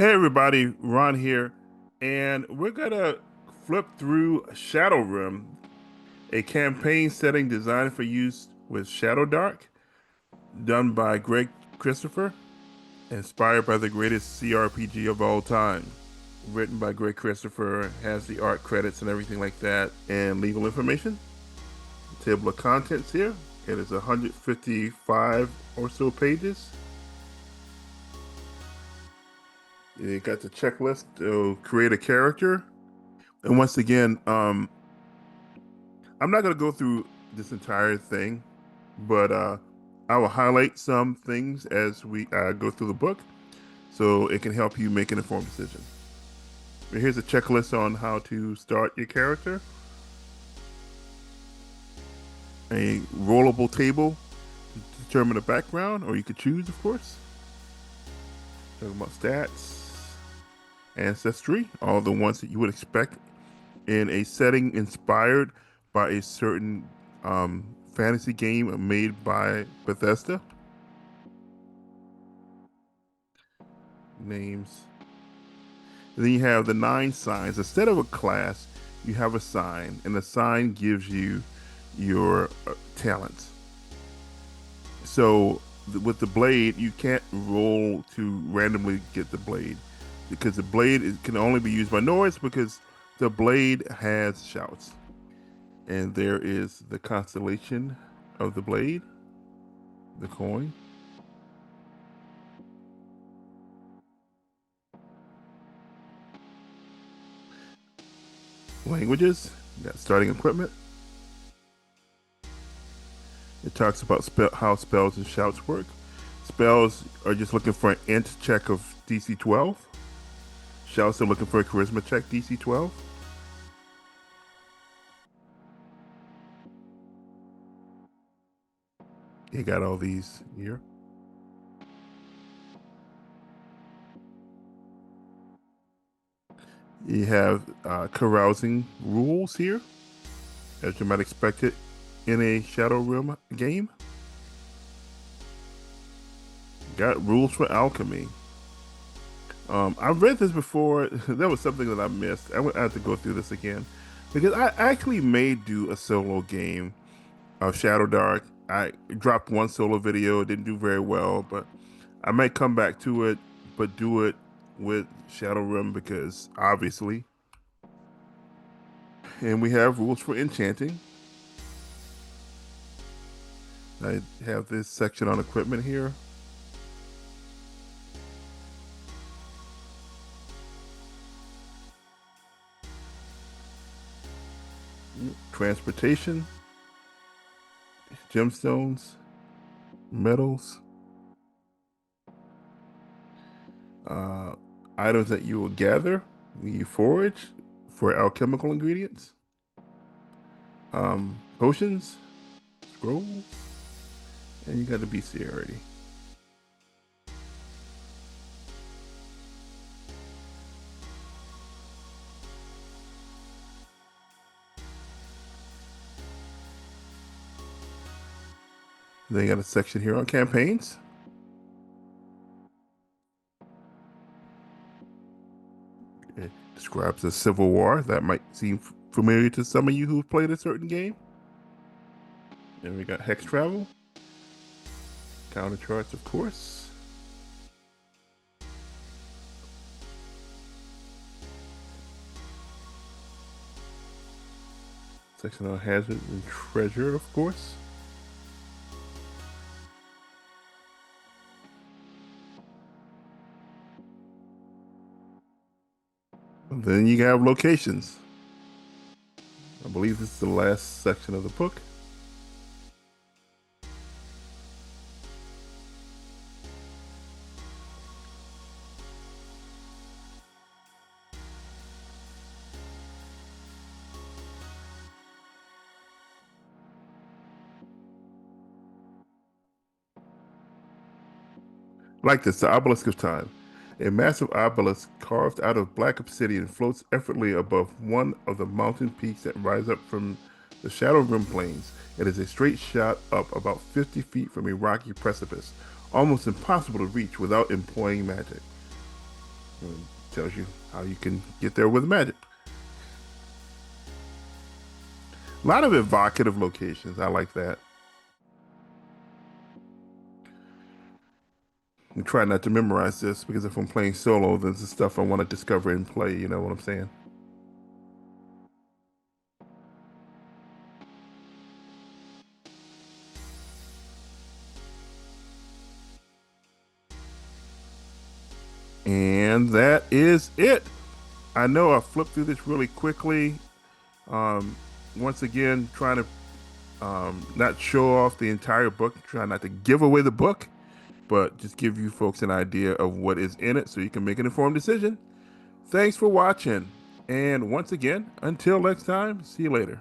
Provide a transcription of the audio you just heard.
Hey everybody, Ron here, and we're gonna flip through Shadowrim, a campaign setting designed for use with Shadowdark, done by Greg Christopher, inspired by the greatest CRPG of all time. Written by Greg Christopher, has the art credits and everything like that, and legal information. Table of contents here. It is 155 or so pages. You got the checklist to create a character. And once again, I'm not going to go through this entire thing, but I will highlight some things as we go through the book so it can help you make an informed decision. Here's a checklist on how to start your character. A rollable table to determine the background, or you could choose, of course. Talking about stats, ancestry, all the ones that you would expect in a setting inspired by a certain fantasy game made by Bethesda. Names. And then you have the 9 signs. Instead of a class, you have a sign, and the sign gives you your talents. So with the blade, you can't roll to randomly get the blade because the blade can only be used by noise because the blade has shouts. And there is the constellation of the blade, the coin. Languages, you got starting equipment. It talks about how spells and shouts work. Spells are just looking for an int check of DC 12. Shouts are looking for a charisma check DC 12. You got all these here. You have carousing rules here, as you might expect it in a Shadowrim game. Got rules for alchemy. I've read this before. That was something that I missed. I would have to go through this again because I actually may do a solo game of Shadowdark. I dropped one solo video, didn't do very well, but I might come back to it, but do it with Shadowrim because obviously. And we have rules for enchanting. I have this section on equipment here. Transportation, gemstones, metals, items that you will gather when you forage for alchemical ingredients, potions, scrolls, and you got the bestiarity. Then you got a section here on campaigns. It describes a civil war that might seem familiar to some of you who've played a certain game. And we got hex travel, counter charts, of course. Section on hazard and treasure, of course. And then you have locations. I believe this is the last section of the book. Like this, the obelisk of time. A massive obelisk carved out of black obsidian floats effortlessly above one of the mountain peaks that rise up from the Shadowrim plains. It is a straight shot up about 50 feet from a rocky precipice, almost impossible to reach without employing magic. It tells you how you can get there with magic. A lot of evocative locations. I like that. I try not to memorize this because if I'm playing solo, this is stuff I want to discover and play. You know what I'm saying? And that is it. I know I flipped through this really quickly. Um, Once again, trying to not show off the entire book, try not to give away the book, but just give you folks an idea of what is in it so you can make an informed decision. Thanks for watching. And once again, until next time, see you later.